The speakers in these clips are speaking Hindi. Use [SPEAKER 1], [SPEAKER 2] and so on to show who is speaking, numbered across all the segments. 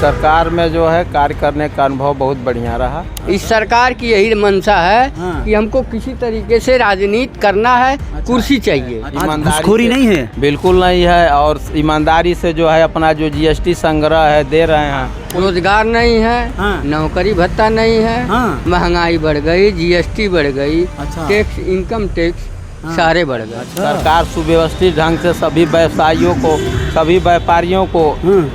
[SPEAKER 1] सरकार में जो है कार्य करने का अनुभव बहुत बढ़िया रहा।
[SPEAKER 2] इस सरकार की यही मंशा है कि हमको किसी तरीके से राजनीति करना है, कुर्सी चाहिए।
[SPEAKER 3] घूसखोरी नहीं है?
[SPEAKER 1] बिल्कुल नहीं है। और ईमानदारी से जो है अपना जो जीएसटी संग्रह है दे रहे हैं।
[SPEAKER 2] रोजगार नहीं है, नौकरी भत्ता नहीं है, महंगाई बढ़ गई, जीएसटी बढ़ गई, टैक्स, इनकम टैक्स सारे बढ़ गए।
[SPEAKER 1] सरकार सुव्यवस्थित ढंग से सभी व्यवसायियों को, सभी व्यापारियों को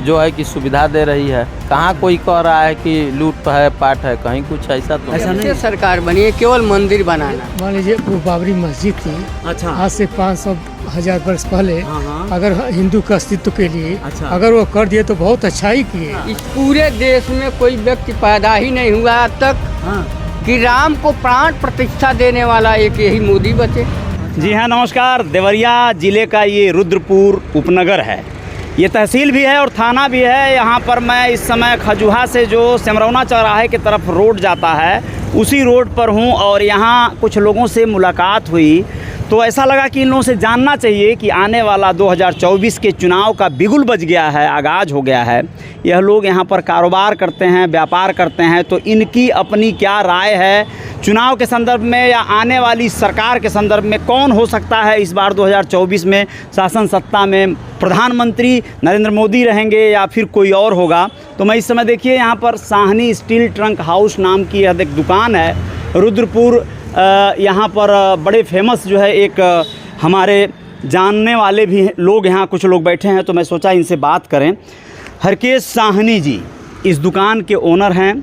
[SPEAKER 1] जो है कि सुविधा दे रही है। कहाँ कोई कह रहा है कि लूट है, पाट है, कहीं कुछ ऐसा तो
[SPEAKER 2] ऐसा नहीं। सरकार बनी है केवल मंदिर बनाना।
[SPEAKER 4] मान लीजिए वो बाबरी मस्जिद थी,
[SPEAKER 3] अच्छा,
[SPEAKER 4] आज से 500,000 वर्ष पहले अगर हिंदू के अस्तित्व के लिए अगर वो कर दिए तो बहुत अच्छा ही किए।
[SPEAKER 2] इस पूरे देश में कोई व्यक्ति पैदा ही नहीं हुआ आज तक कि राम को प्राण प्रतिष्ठा देने वाला एक यही मोदी बचे।
[SPEAKER 3] जी हाँ, नमस्कार। देवरिया ज़िले का ये रुद्रपुर उपनगर है। ये तहसील भी है और थाना भी है। यहाँ पर मैं इस समय खजुहा से जो सिमरौना चौराहे की तरफ रोड जाता है उसी रोड पर हूँ और यहाँ कुछ लोगों से मुलाकात हुई तो ऐसा लगा कि इन लोगों से जानना चाहिए कि आने वाला 2024 के चुनाव का बिगुल बज गया है, आगाज़ हो गया है। यह लोग यहाँ पर कारोबार करते हैं, व्यापार करते हैं, तो इनकी अपनी क्या राय है चुनाव के संदर्भ में या आने वाली सरकार के संदर्भ में। कौन हो सकता है इस बार 2024 में शासन सत्ता में? प्रधानमंत्री नरेंद्र मोदी रहेंगे या फिर कोई और होगा? तो मैं इस समय देखिए यहाँ पर साहनी स्टील ट्रंक हाउस नाम की यह एक दुकान है रुद्रपुर। यहाँ पर बड़े फेमस जो है एक हमारे जानने वाले भी लोग यहाँ कुछ लोग बैठे हैं तो मैं सोचा इनसे बात करें। हरकेश साहनी जी इस दुकान के ओनर हैं।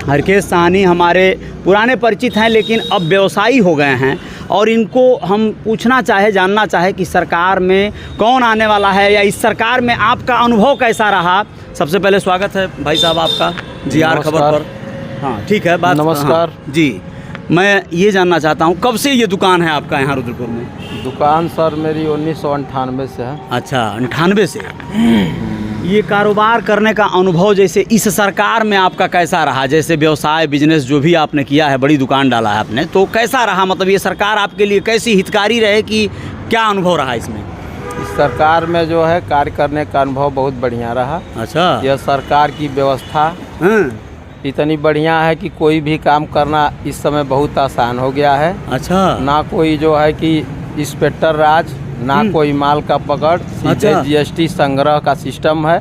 [SPEAKER 3] हरकेश साहनी हमारे पुराने परिचित हैं लेकिन अब व्यवसायी हो गए हैं और इनको हम पूछना चाहे, जानना चाहे कि सरकार में कौन आने वाला है या इस सरकार में आपका अनुभव कैसा रहा। सबसे पहले स्वागत है भाई साहब आपका GR खबर पर। हाँ ठीक है, बात
[SPEAKER 1] नमस्कार।
[SPEAKER 3] हाँ, जी मैं ये जानना चाहता हूँ कब से ये दुकान है आपका यहाँ रुद्रपुर में?
[SPEAKER 1] दुकान सर मेरी 1998 से है।
[SPEAKER 3] अच्छा, 98 से। ये कारोबार करने का अनुभव जैसे इस सरकार में आपका कैसा रहा? जैसे व्यवसाय बिजनेस जो भी आपने किया है, बड़ी दुकान डाला है आपने, तो कैसा रहा? मतलब ये सरकार आपके लिए कैसी हितकारी रहे कि क्या अनुभव रहा इसमें?
[SPEAKER 1] इस सरकार में जो है कार्य करने का अनुभव बहुत बढ़िया रहा।
[SPEAKER 3] अच्छा,
[SPEAKER 1] यह सरकार की व्यवस्था इतनी बढ़िया है कि कोई भी काम करना इस समय बहुत आसान हो गया है।
[SPEAKER 3] अच्छा,
[SPEAKER 1] ना कोई जो है कि इंस्पेक्टर राज, ना कोई माल का पकड़, सीधे जीएसटी संग्रह का सिस्टम है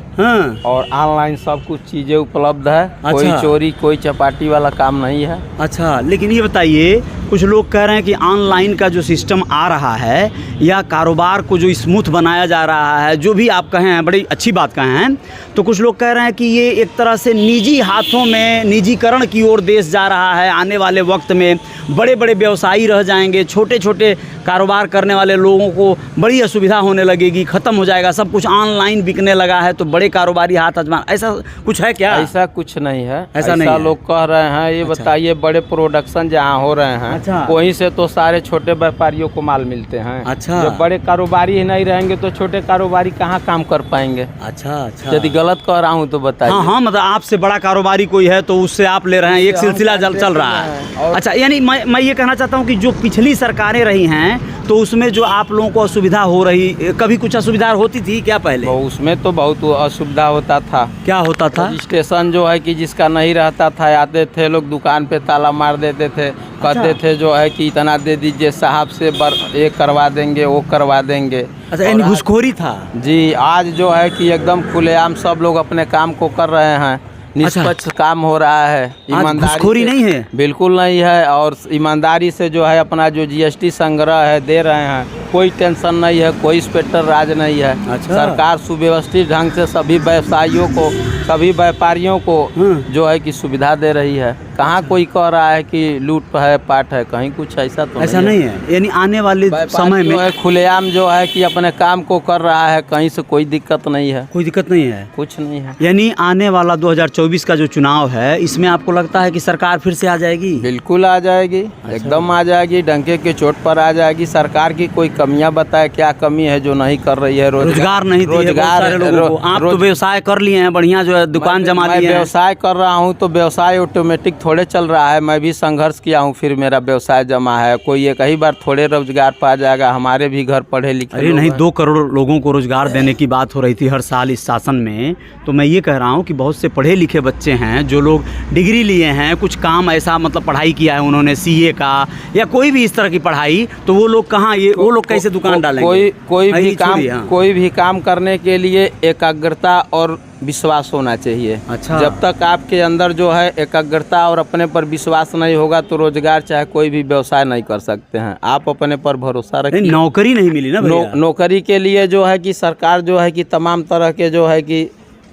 [SPEAKER 1] और ऑनलाइन सब कुछ चीजें उपलब्ध है। कोई चोरी, कोई चपाटी वाला काम नहीं है।
[SPEAKER 3] अच्छा, लेकिन ये बताइए कुछ लोग कह रहे हैं कि ऑनलाइन का जो सिस्टम आ रहा है या कारोबार को जो स्मूथ बनाया जा रहा है, जो भी आप कहें हैं, बड़ी अच्छी बात कहें हैं, तो कुछ लोग कह रहे हैं कि ये एक तरह से निजी हाथों में, निजीकरण की ओर देश जा रहा है। आने वाले वक्त में बड़े बड़े व्यवसायी रह जाएंगे, छोटे छोटे कारोबार करने वाले लोगों को बड़ी असुविधा होने लगेगी, ख़त्म हो जाएगा, सब कुछ ऑनलाइन बिकने लगा है तो बड़े कारोबारी हाथ आजमा। ऐसा कुछ है क्या?
[SPEAKER 1] ऐसा कुछ नहीं है।
[SPEAKER 3] ऐसा नहीं है।
[SPEAKER 1] लोग कह रहे हैं। ये बताइए, बड़े प्रोडक्शन जहाँ हो रहे हैं वहीं से तो सारे छोटे व्यापारियों को माल मिलते हैं।
[SPEAKER 3] अच्छा,
[SPEAKER 1] जब बड़े कारोबारी ही नहीं रहेंगे तो छोटे कारोबारी कहाँ काम कर पाएंगे?
[SPEAKER 3] अच्छा,
[SPEAKER 1] यदि गलत कह रहा हूँ तो बताइए।
[SPEAKER 3] हाँ, मतलब आपसे बड़ा कारोबारी कोई है तो उससे आप ले रहे हैं, एक सिलसिला चल रहा है। अच्छा, यानी मैं ये कहना चाहता हूँ कि जो पिछली सरकारें रही हैं तो उसमें जो आप लोगों को असुविधा हो रही, कभी कुछ असुविधा होती थी क्या पहले?
[SPEAKER 1] उसमें तो बहुत असुविधा होता था।
[SPEAKER 3] क्या होता था?
[SPEAKER 1] स्टेशन जो है कि जिसका नहीं रहता था, आते थे लोग दुकान पे ताला मार देते थे। कहते थे जो है कि इतना दे दीजिए साहब से, ये करवा देंगे, वो करवा देंगे।
[SPEAKER 3] अच्छा, यानी घुसखोरी था?
[SPEAKER 1] जी, आज जो है कि एकदम खुलेआम सब लोग अपने काम को कर रहे हैं। निष्पक्ष काम हो रहा है।
[SPEAKER 3] ईमानदारी नहीं है?
[SPEAKER 1] बिल्कुल नहीं है। और ईमानदारी से जो है अपना जो जीएसटी संग्रह है दे रहे हैं। कोई टेंशन नहीं है, कोई इंस्पेक्टर राज नहीं है। सरकार सुव्यवस्थित ढंग से सभी व्यवसायियों को, सभी व्यापारियों को जो है कि सुविधा दे रही है। कहाँ कोई कह रहा है कि लूट है, पाट है, कहीं कुछ ऐसा तो
[SPEAKER 3] ऐसा नहीं है। यानी आने वाले समय में
[SPEAKER 1] खुलेआम जो है कि अपने काम को कर रहा है, कहीं से कोई दिक्कत नहीं है।
[SPEAKER 3] कोई दिक्कत नहीं है,
[SPEAKER 1] कुछ नहीं है।
[SPEAKER 3] यानी आने वाला 2024 का जो चुनाव है इसमें आपको लगता है कि सरकार फिर से आ जाएगी?
[SPEAKER 1] बिल्कुल आ जाएगी, एकदम आ जाएगी, डंके के चोट पर आ जाएगी। सरकार की कोई कमियां बताए, क्या कमी है जो नहीं कर रही है।
[SPEAKER 3] रोजगार नहीं दी है बहुत सारे लोगों को। आप तो व्यवसाय कर लिए हैं बढ़िया, जो है दुकान जमा लिए हैं।
[SPEAKER 1] व्यवसाय कर रहा हूँ तो व्यवसाय ऑटोमेटिक थोड़े चल रहा है। मैं भी संघर्ष किया हूँ, फिर मेरा व्यवसाय जमा है। कोई एक ही बार थोड़े रोजगार पा जाएगा। हमारे भी घर पढ़े लिखे।
[SPEAKER 3] अरे नहीं, 2 करोड़ लोगों को रोजगार देने की बात हो रही थी हर साल इस शासन में। तो मैं ये कह रहा हूँ कि बहुत से पढ़े लिखे बच्चे हैं जो लोग डिग्री लिए हैं, कुछ काम ऐसा मतलब पढ़ाई किया है उन्होंने, सीए का या कोई भी इस तरह की पढ़ाई, तो वो लोग कहाँ, ये वो लोग कैसे दुकान डालेंगे?
[SPEAKER 1] कोई भी काम करने के लिए एकाग्रता और विश्वास होना चाहिए।
[SPEAKER 3] अच्छा।
[SPEAKER 1] जब तक आपके अंदर जो है एकाग्रता और अपने पर विश्वास नहीं होगा तो रोजगार चाहे कोई भी व्यवसाय नहीं कर सकते हैं। आप अपने पर भरोसा रखिए।
[SPEAKER 3] नौकरी नहीं मिली ना भैया?
[SPEAKER 1] नौकरी के लिए जो है कि सरकार जो है कि तमाम तरह के जो है कि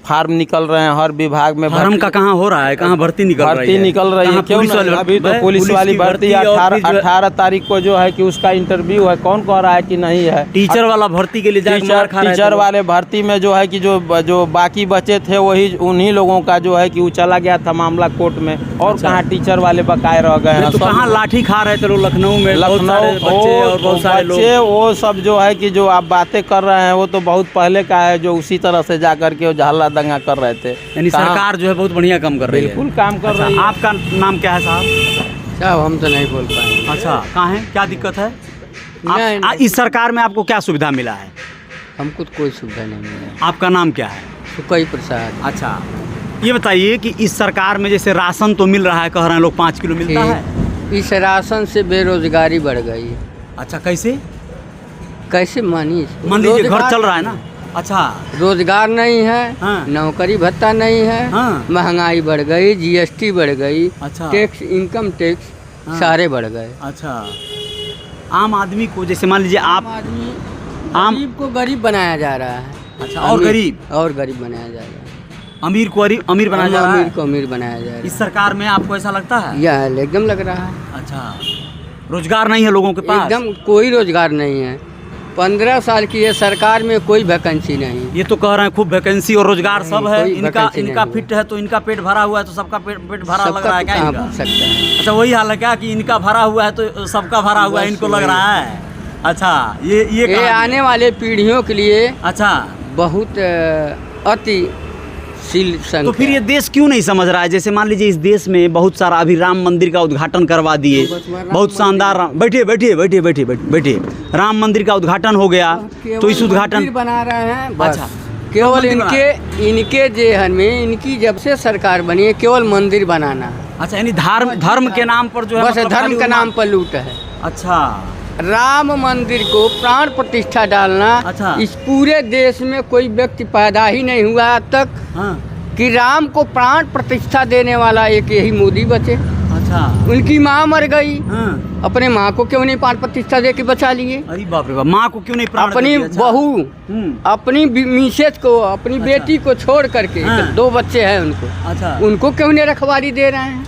[SPEAKER 1] फार्म निकल रहे हैं हर विभाग में।
[SPEAKER 3] फार्म का कहाँ हो रहा है, कहाँ भर्ती निकल रही है?
[SPEAKER 1] क्यों नहीं? अभी तो पुलिस वाली भर्ती 18 तारीख को जो है कि उसका इंटरव्यू है। कौन कह रहा है कि नहीं है?
[SPEAKER 3] टीचर वाला भर्ती के लिए
[SPEAKER 1] टीचर वाले भर्ती में जो है कि जो बाकी बचे थे वही उन्हीं लोगों का जो है कि वो चला गया था मामला कोर्ट में। और कहाँ टीचर वाले बकाए रह गए हैं?
[SPEAKER 3] तो कहाँ लाठी खा रहे थे लोग लखनऊ में?
[SPEAKER 1] बच्चे वो सब जो है कि जो आप बातें कर रहे हैं वो तो बहुत पहले का है, जो उसी तरह से जा करके वो हल्ला दंगा कर रहे थे।
[SPEAKER 3] यानी सरकार जो है बहुत बढ़िया काम कर रही है।
[SPEAKER 1] बिल्कुल काम कर रही है।
[SPEAKER 3] आपका नाम क्या है साहब?
[SPEAKER 2] साहब हम तो नहीं बोल पाएंगे।
[SPEAKER 3] अच्छा, कहाँ है, क्या दिक्कत है?
[SPEAKER 2] नहीं।
[SPEAKER 3] इस सरकार में आपको क्या सुविधा मिला है?
[SPEAKER 2] हमको कोई सुविधा नहीं मिला।
[SPEAKER 3] आपका नाम क्या है?
[SPEAKER 2] सुकई प्रसाद।
[SPEAKER 3] अच्छा, ये बताइए कि इस सरकार में जैसे राशन तो मिल रहा है, कह रहे हैं लोग 5 किलो मिलता है।
[SPEAKER 2] इस राशन से बेरोजगारी बढ़ गई।
[SPEAKER 3] अच्छा, कैसे
[SPEAKER 2] मान
[SPEAKER 3] लीजिए घर चल रहा है ना। अच्छा,
[SPEAKER 2] रोजगार नहीं है।
[SPEAKER 3] हाँ।
[SPEAKER 2] नौकरी भत्ता नहीं है।
[SPEAKER 3] हाँ।
[SPEAKER 2] महंगाई बढ़ गई, जीएसटी बढ़ गई।
[SPEAKER 3] अच्छा।
[SPEAKER 2] टैक्स, इनकम टैक्स
[SPEAKER 3] हाँ।
[SPEAKER 2] सारे बढ़ गए।
[SPEAKER 3] अच्छा, आम आदमी को जैसे मान लीजिए आप
[SPEAKER 2] गरीब को गरीब बनाया जा रहा है।
[SPEAKER 3] अच्छा, और गरीब
[SPEAKER 2] बनाया जा रहा है।
[SPEAKER 3] अमीर को अमीर बनाया जा रहा है।
[SPEAKER 2] अमीर को अमीर बनाया जा रहा है।
[SPEAKER 3] इस सरकार में आपको ऐसा लगता है?
[SPEAKER 2] यह एकदम लग रहा है।
[SPEAKER 3] अच्छा, रोजगार नहीं है लोगों के पास?
[SPEAKER 2] एकदम कोई रोजगार नहीं है। 15 साल की ये सरकार में कोई वैकेंसी नहीं।
[SPEAKER 3] ये तो कह रहे हैं खूब वैकेंसी और रोजगार सब है।
[SPEAKER 2] कोई
[SPEAKER 3] इनका फिट है तो इनका पेट भरा हुआ है तो सबका पेट भरा लग रहा है क्या इनका?
[SPEAKER 2] सकता है।
[SPEAKER 3] अच्छा, वही हाल है क्या कि इनका भरा हुआ है तो सबका भरा हुआ है, इनको लग रहा है? अच्छा, ये
[SPEAKER 2] आने वाले पीढ़ियों के लिए
[SPEAKER 3] अच्छा
[SPEAKER 2] बहुत अति
[SPEAKER 3] तो फिर ये देश क्यों नहीं समझ रहा है? जैसे मान लीजिए इस देश में बहुत सारा अभी राम मंदिर का उद्घाटन करवा दिए, बहुत शानदार। बैठिए राम मंदिर का उद्घाटन हो गया तो इस उद्घाटन
[SPEAKER 2] बना रहे हैं।
[SPEAKER 3] अच्छा,
[SPEAKER 2] केवल इनके जेहन में इनकी जब से सरकार बनी है केवल मंदिर बनाना।
[SPEAKER 3] अच्छा, यानी धर्म के नाम पर जो है
[SPEAKER 2] बस धर्म के नाम पर लूट है।
[SPEAKER 3] अच्छा,
[SPEAKER 2] राम मंदिर को प्राण प्रतिष्ठा डालना।
[SPEAKER 3] अच्छा।
[SPEAKER 2] इस पूरे देश में कोई व्यक्ति पैदा ही नहीं हुआ आज तक।
[SPEAKER 3] हाँ।
[SPEAKER 2] कि राम को प्राण प्रतिष्ठा देने वाला एक यही मोदी बचे।
[SPEAKER 3] अच्छा,
[SPEAKER 2] उनकी माँ मर गई।
[SPEAKER 3] हाँ।
[SPEAKER 2] अपने माँ को क्यों नहीं प्राण प्रतिष्ठा दे के बचा लिए?
[SPEAKER 3] अरे बाप रे बाप, माँ को क्यों नहीं प्राण
[SPEAKER 2] अपनी
[SPEAKER 3] दे दिया?
[SPEAKER 2] बहू, अपनी मिसेज को, अपनी बेटी को छोड़ करके,
[SPEAKER 3] हाँ।
[SPEAKER 2] 2 बच्चे हैं उनको।
[SPEAKER 3] अच्छा,
[SPEAKER 2] उनको क्यों नहीं रखवाली दे रहे हैं?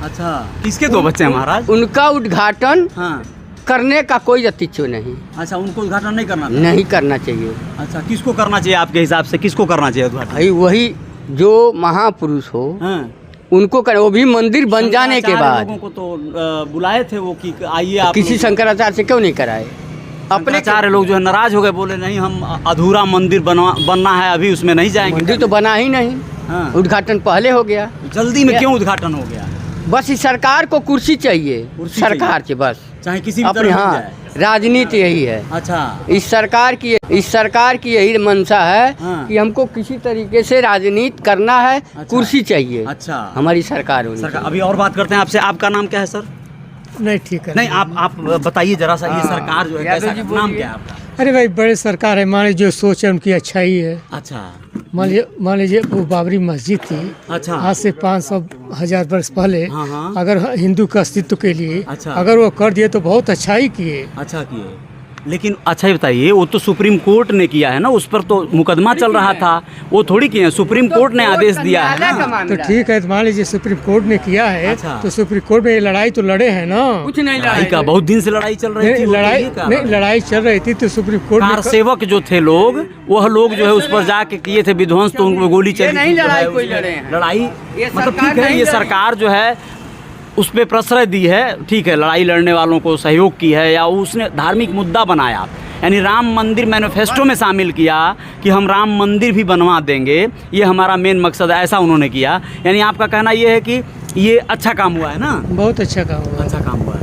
[SPEAKER 3] अच्छा, किसके 2 बच्चे हैं महाराज?
[SPEAKER 2] उनका उद्घाटन
[SPEAKER 3] हाँ।
[SPEAKER 2] करने का कोई औचित्य नहीं।
[SPEAKER 3] अच्छा, उनको उद्घाटन नहीं करना था?
[SPEAKER 2] नहीं करना चाहिए।
[SPEAKER 3] अच्छा, किसको करना चाहिए आपके हिसाब से? किसको करना चाहिए उद्घाटन?
[SPEAKER 2] भाई वही जो महापुरुष हो
[SPEAKER 3] हाँ।
[SPEAKER 2] उनको कर, वो भी मंदिर बन जाने के बाद।
[SPEAKER 3] लोगों को तो बुलाए थे वो कि आइए आप।
[SPEAKER 2] किसी शंकराचार्य से क्यों नहीं कराए?
[SPEAKER 3] अपने 4 लोग जो है नाराज हो गए, बोले नहीं हम अधूरा मंदिर बनना है, अभी उसमें नहीं जाएंगे।
[SPEAKER 2] मंदिर तो बना ही नहीं।
[SPEAKER 3] हाँ।
[SPEAKER 2] उद्घाटन पहले हो गया।
[SPEAKER 3] जल्दी में क्यों उद्घाटन हो गया?
[SPEAKER 2] बस इस सरकार को कुर्सी चाहिए। सरकार से बस
[SPEAKER 3] चाहे किसी भी
[SPEAKER 2] अपने,
[SPEAKER 3] तरह
[SPEAKER 2] हाँ, राजनीति यही है।
[SPEAKER 3] अच्छा,
[SPEAKER 2] इस सरकार की यही मंशा है।
[SPEAKER 3] हाँ।
[SPEAKER 2] कि हमको किसी तरीके से राजनीति करना है।
[SPEAKER 3] अच्छा।
[SPEAKER 2] कुर्सी चाहिए।
[SPEAKER 3] अच्छा,
[SPEAKER 2] हमारी सरकार होनी
[SPEAKER 3] सरकार। अभी और बात करते हैं आपसे। आपका नाम क्या है सर?
[SPEAKER 4] नहीं ठीक है।
[SPEAKER 3] नहीं, आप बताइए जरा सा, ये सरकार जो है कैसा, नाम क्या है आपका?
[SPEAKER 4] अरे भाई बड़े सरकार है, मान लीजिए जो सोच है उनकी अच्छाई है।
[SPEAKER 3] अच्छा,
[SPEAKER 4] मान लीजिए वो बाबरी मस्जिद थी।
[SPEAKER 3] अच्छा,
[SPEAKER 4] आज से 500,000 वर्ष पहले
[SPEAKER 3] हाँ, हाँ।
[SPEAKER 4] अगर हिंदू के अस्तित्व के लिए
[SPEAKER 3] अच्छा।
[SPEAKER 4] अगर वो कर दिए तो बहुत अच्छा ही किए।
[SPEAKER 3] अच्छा किए, लेकिन अच्छा ही बताइए, वो तो सुप्रीम कोर्ट ने किया है ना, उस पर तो मुकदमा चल रहा था, वो थोड़ी किए हैं, सुप्रीम कोर्ट ने आदेश दिया है ना।
[SPEAKER 4] तो ठीक है, मान लीजिए सुप्रीम कोर्ट ने किया है।
[SPEAKER 3] अच्छा।
[SPEAKER 4] तो सुप्रीम कोर्ट में ये लड़ाई तो लड़े हैं ना।
[SPEAKER 2] कुछ नहीं
[SPEAKER 3] लड़ाई का बहुत दिन से लड़ाई चल रही थी।
[SPEAKER 4] लड़ाई चल रही थी तो सुप्रीम कोर्ट
[SPEAKER 3] कार सेवक जो थे लोग, वह लोग जो है उस पर जाके किए थे विध्वंस, तो उनको गोली चली।
[SPEAKER 2] नहीं लड़ाई कोई लड़े हैं।
[SPEAKER 3] लड़ाई मतलब ठीक है, ये सरकार जो है उस पर प्रश्रय दी है, ठीक है, लड़ाई लड़ने वालों को सहयोग की है, या उसने धार्मिक मुद्दा बनाया, यानी राम मंदिर मैनिफेस्टो में शामिल किया कि हम राम मंदिर भी बनवा देंगे, ये हमारा मेन मकसद है, ऐसा उन्होंने किया। यानी आपका कहना ये है कि ये अच्छा काम हुआ है ना?
[SPEAKER 4] बहुत अच्छा काम हुआ।
[SPEAKER 3] अच्छा काम हुआ है।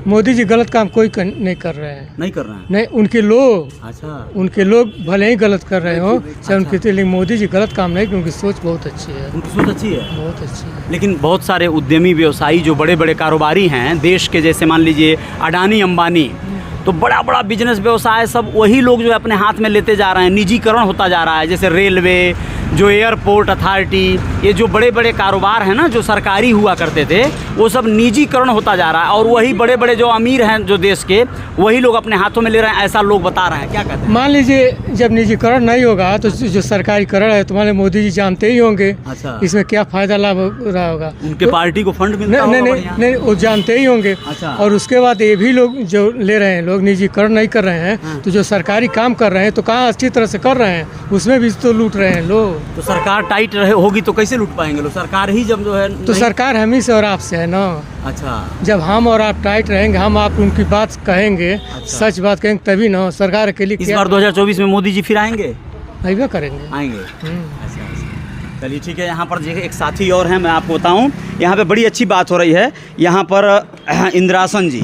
[SPEAKER 4] मोदी जी गलत काम कोई नहीं कर रहे हैं।
[SPEAKER 3] नहीं कर रहे हैं?
[SPEAKER 4] नहीं,
[SPEAKER 3] अच्छा,
[SPEAKER 4] उनके लोग भले ही गलत कर रहे हो चाहे उनके, लेकिन मोदी जी गलत काम नहीं, क्योंकि सोच बहुत अच्छी है।
[SPEAKER 3] उनकी सोच अच्छी है,
[SPEAKER 4] बहुत अच्छी है।
[SPEAKER 3] लेकिन बहुत सारे उद्यमी व्यवसायी जो बड़े बड़े कारोबारी हैं देश के, जैसे मान लीजिए अडानी अंबानी, तो बड़ा बड़ा बिजनेस व्यवसाय सब वही लोग जो है अपने हाथ में लेते जा रहे हैं, निजीकरण होता जा रहा है। जैसे रेलवे, जो एयरपोर्ट अथॉरिटी, ये जो बड़े बड़े कारोबार हैं ना जो सरकारी हुआ करते थे, वो सब निजीकरण होता जा रहा है, और वही बड़े बड़े जो अमीर हैं जो देश के, वही लोग अपने हाथों में ले रहे हैं, ऐसा लोग बता रहे हैं। क्या कहते हैं?
[SPEAKER 4] मान लीजिए जब निजीकरण नहीं होगा तो जो सरकारीकरण है, तुम्हारे मोदी जी जानते ही होंगे।
[SPEAKER 3] अच्छा,
[SPEAKER 4] इसमें क्या फायदा लाभ रहा होगा
[SPEAKER 3] उनके
[SPEAKER 4] तो,
[SPEAKER 3] पार्टी को फंड मिलता होगा बढ़िया।
[SPEAKER 4] नहीं, वो जानते ही होंगे।
[SPEAKER 3] अच्छा।
[SPEAKER 4] और उसके बाद ये भी लोग जो ले रहे हैं, लोग निजीकरण नहीं कर रहे हैं।
[SPEAKER 3] हाँ।
[SPEAKER 4] तो जो सरकारी काम कर रहे हैं तो कहाँ अच्छी तरह से कर रहे हैं, उसमें भी तो लूट रहे हैं लोग।
[SPEAKER 3] तो सरकार टाइट होगी तो कैसे लूट पाएंगे लोग? सरकार ही जब जो है
[SPEAKER 4] तो सरकार हम ही से और आपसे है ना।
[SPEAKER 3] अच्छा,
[SPEAKER 4] जब हम और आप टाइट रहेंगे, हम आप उनकी बात कहेंगे, सच बात कहेंगे, तभी ना सरकार के लिए।
[SPEAKER 3] इस बार 2024 में मोदी जी फिर आएंगे?
[SPEAKER 4] अइबे करेंगे,
[SPEAKER 3] आएंगे। अच्छा, चलिए ठीक है। यहाँ पर जो एक साथी और हैं, मैं आपको बताऊँ, यहाँ पे बड़ी अच्छी बात हो रही है। यहाँ पर इंद्रासन जी,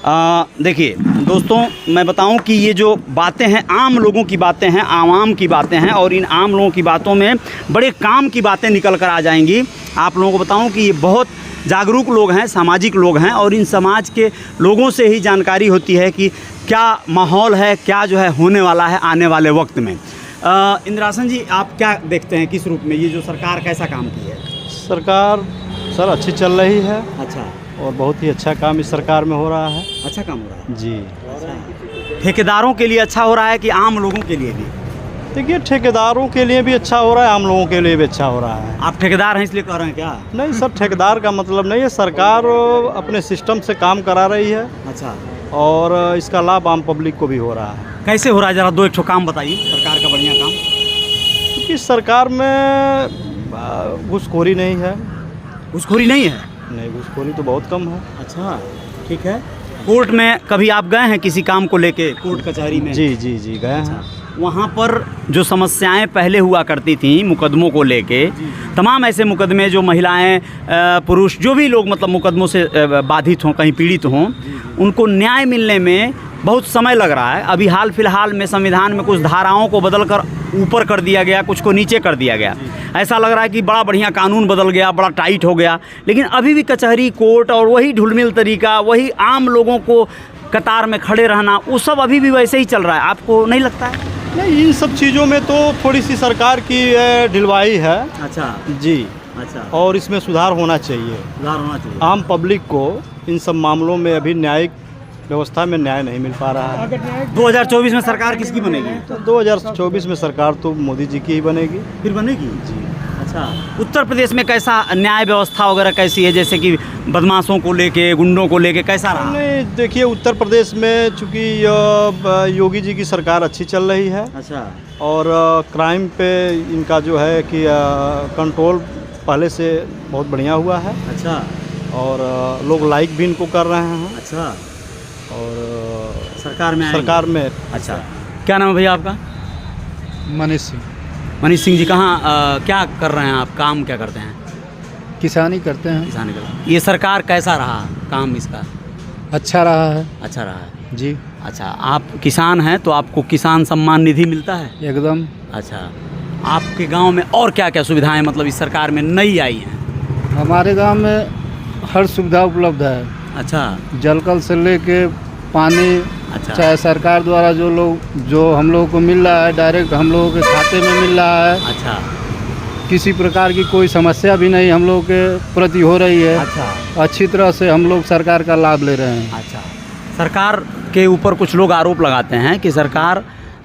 [SPEAKER 3] देखिए दोस्तों, मैं बताऊं कि ये जो बातें हैं आम लोगों की बातें हैं, आवाम की बातें हैं, और इन आम लोगों की बातों में बड़े काम की बातें निकल कर आ जाएंगी। आप लोगों को बताऊं कि ये बहुत जागरूक लोग हैं, सामाजिक लोग हैं, और इन समाज के लोगों से ही जानकारी होती है कि क्या माहौल है, क्या जो है होने वाला है आने वाले वक्त में। इंद्रासन जी, आप क्या देखते हैं, किस रूप में ये जो सरकार कैसा काम की है?
[SPEAKER 5] सरकार सर अच्छी चल रही है।
[SPEAKER 3] अच्छा,
[SPEAKER 5] और बहुत ही अच्छा काम इस सरकार में हो रहा है।
[SPEAKER 3] अच्छा काम हो रहा है
[SPEAKER 5] जी।
[SPEAKER 3] अच्छा, ठेकेदारों के लिए अच्छा हो रहा है कि आम लोगों के लिए भी?
[SPEAKER 5] देखिए, ठेकेदारों के लिए भी अच्छा हो रहा है, आम लोगों के लिए भी अच्छा हो रहा है।
[SPEAKER 3] आप ठेकेदार हैं इसलिए कह रहे हैं क्या?
[SPEAKER 5] नहीं सर, ठेकेदार का मतलब नहीं है, सरकार अपने सिस्टम से काम करा रही है।
[SPEAKER 3] अच्छा,
[SPEAKER 5] और इसका लाभ आम पब्लिक को भी हो रहा है।
[SPEAKER 3] कैसे हो रहा है, जरा दो एक ठो काम बताइए सरकार का बढ़िया काम।
[SPEAKER 5] क्योंकि सरकार में घूसखोरी नहीं है।
[SPEAKER 3] घूसखोरी नहीं है?
[SPEAKER 5] नहीं, घूसखोरी तो बहुत कम है।
[SPEAKER 3] अच्छा, ठीक है। कोर्ट में कभी आप गए हैं किसी काम को लेके, कोर्ट कचहरी में?
[SPEAKER 5] जी जी जी, गए हैं।
[SPEAKER 3] वहाँ पर जो समस्याएं पहले हुआ करती थी मुकदमों को लेके, तमाम ऐसे मुकदमे जो महिलाएं, पुरुष, जो भी लोग मतलब मुकदमों से बाधित हों, कहीं पीड़ित हों, उनको न्याय मिलने में बहुत समय लग रहा है। अभी हाल फिलहाल में संविधान में कुछ धाराओं को बदलकर ऊपर कर दिया गया, कुछ को नीचे कर दिया गया। ऐसा लग रहा है कि बड़ा बढ़िया कानून बदल गया, बड़ा टाइट हो गया, लेकिन अभी भी कचहरी, कोर्ट और वही ढुलमिल तरीका, वही आम लोगों को कतार में खड़े रहना, वो सब अभी भी वैसे ही चल रहा है। आपको नहीं लगता है?
[SPEAKER 5] नहीं, इन सब चीज़ों में तो थोड़ी सी सरकार की ढिलवाई है।
[SPEAKER 3] अच्छा
[SPEAKER 5] जी।
[SPEAKER 3] अच्छा,
[SPEAKER 5] और इसमें सुधार होना चाहिए।
[SPEAKER 3] सुधार होना चाहिए।
[SPEAKER 5] आम पब्लिक को इन सब मामलों में अभी न्यायिक व्यवस्था में न्याय नहीं मिल पा रहा है।
[SPEAKER 3] 2024 में सरकार किसकी बनेगी?
[SPEAKER 5] तो 2024 में सरकार तो मोदी जी की ही बनेगी।
[SPEAKER 3] फिर बनेगी?
[SPEAKER 5] जी।
[SPEAKER 3] अच्छा, उत्तर प्रदेश में कैसा न्याय व्यवस्था वगैरह कैसी है, जैसे कि बदमाशों को लेके, गुंडों को लेके कैसा रहा?
[SPEAKER 5] नहीं, देखिए, उत्तर प्रदेश में चूँकि योगी जी की सरकार अच्छी चल रही है।
[SPEAKER 3] अच्छा,
[SPEAKER 5] और क्राइम पे इनका जो है कि कंट्रोल पहले से बहुत बढ़िया हुआ है।
[SPEAKER 3] अच्छा,
[SPEAKER 5] और लोग लाइक भी इनको कर रहे हैं।
[SPEAKER 3] अच्छा,
[SPEAKER 5] और
[SPEAKER 3] सरकार में
[SPEAKER 5] अच्छा।
[SPEAKER 3] क्या नाम है भैया आपका?
[SPEAKER 6] मनीष सिंह।
[SPEAKER 3] मनीष सिंह जी, कहाँ क्या कर रहे हैं आप, काम क्या करते हैं?
[SPEAKER 6] किसानी करते हैं।
[SPEAKER 3] किसानी करते हैं। ये सरकार कैसा रहा काम इसका?
[SPEAKER 6] अच्छा रहा है।
[SPEAKER 3] अच्छा रहा है
[SPEAKER 6] जी।
[SPEAKER 3] अच्छा, आप किसान हैं तो आपको किसान सम्मान निधि मिलता है?
[SPEAKER 6] एकदम।
[SPEAKER 3] अच्छा, आपके गांव में और क्या क्या सुविधाएं मतलब इस सरकार में नई आई हैं?
[SPEAKER 6] हमारे गांव में हर सुविधा उपलब्ध है।
[SPEAKER 3] अच्छा,
[SPEAKER 6] जलकल से लेके पानी,
[SPEAKER 3] अच्छा,
[SPEAKER 6] चाहे सरकार द्वारा जो हम लोगों को मिल रहा है, डायरेक्ट हम लोगों के खाते में मिल रहा है।
[SPEAKER 3] अच्छा,
[SPEAKER 6] किसी प्रकार की कोई समस्या भी नहीं हम लोगों के प्रति हो रही है।
[SPEAKER 3] अच्छा,
[SPEAKER 6] अच्छी तरह से हम लोग सरकार का लाभ ले रहे हैं।
[SPEAKER 3] अच्छा। सरकार के ऊपर कुछ लोग आरोप लगाते हैं कि सरकार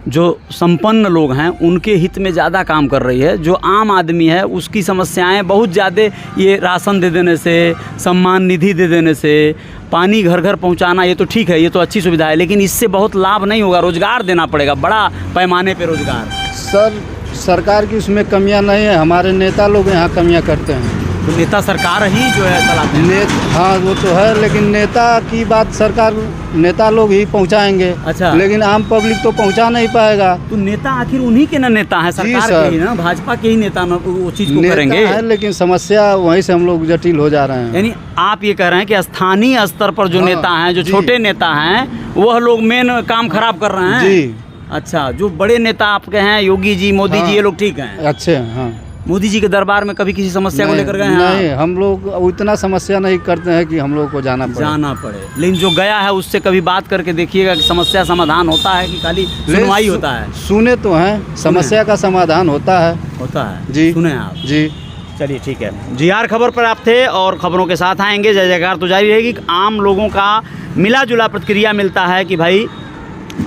[SPEAKER 3] जो संपन्न लोग हैं उनके हित में ज़्यादा काम कर रही है, जो आम आदमी है उसकी समस्याएं बहुत ज़्यादा, ये राशन दे देने से, सम्मान निधि दे देने से, पानी घर घर पहुंचाना, ये तो ठीक है, ये तो अच्छी सुविधा है, लेकिन इससे बहुत लाभ नहीं होगा। रोज़गार देना पड़ेगा, बड़ा पैमाने पे रोज़गार।
[SPEAKER 6] सर, सरकार की उसमें कमियां नहीं है, हमारे नेता लोग यहाँ कमियां करते हैं।
[SPEAKER 3] तो नेता सरकार ही जो है चलाते हैं।
[SPEAKER 6] हाँ वो तो है, लेकिन नेता की बात सरकार, नेता लोग ही पहुंचाएंगे।
[SPEAKER 3] अच्छा।
[SPEAKER 6] लेकिन आम पब्लिक तो पहुंचा नहीं पाएगा।
[SPEAKER 3] तो नेता आखिर उन्हीं के ना नेता है, सरकार
[SPEAKER 6] सर।
[SPEAKER 3] के ही ना, भाजपा के ही नेता ना वो चीज़ को
[SPEAKER 6] नेता
[SPEAKER 3] करेंगे।
[SPEAKER 6] है, लेकिन समस्या वहीं से हम लोग जटिल हो जा रहे हैं।
[SPEAKER 3] यानी आप ये कह रहे हैं कि स्थानीय स्तर पर जो
[SPEAKER 6] हाँ,
[SPEAKER 3] नेता हैं, जो
[SPEAKER 6] जी।
[SPEAKER 3] छोटे नेता हैं, वह लोग मेन काम खराब कर रहे हैं।
[SPEAKER 6] जी।
[SPEAKER 3] अच्छा, जो बड़े नेता आपके हैं, योगी जी, मोदी जी, ये लोग ठीक हैं।
[SPEAKER 6] अच्छे हैं, हाँ।
[SPEAKER 3] मोदी जी के दरबार में कभी किसी समस्या को लेकर गए हैं?
[SPEAKER 6] नहीं, हम लोग उतना समस्या नहीं करते हैं कि हम लोग को जाना
[SPEAKER 3] पड़े। लेकिन जो गया है उससे कभी बात करके देखिएगा कि समस्या समाधान होता है कि खाली सुनवाई होता है?
[SPEAKER 6] सुने तो हैं, समस्या का समाधान होता है। जी
[SPEAKER 3] सुने आप?
[SPEAKER 6] जी।
[SPEAKER 3] चलिए ठीक है। GR खबर पर आप थे और खबरों के साथ आएंगे। जय जयकार तो जारी रहेगी। आम लोगों का मिला जुला प्रतिक्रिया मिलता है कि भाई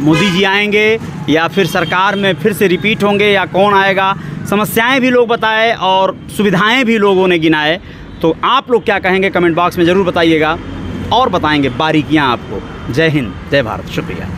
[SPEAKER 3] मोदी जी आएंगे या फिर सरकार में फिर से रिपीट होंगे या कौन आएगा। समस्याएं भी लोग बताए और सुविधाएं भी लोगों ने गिनाए। तो आप लोग क्या कहेंगे कमेंट बॉक्स में ज़रूर बताइएगा और बताएंगे बारीकियां आपको। जय हिंद, जय भारत, शुक्रिया।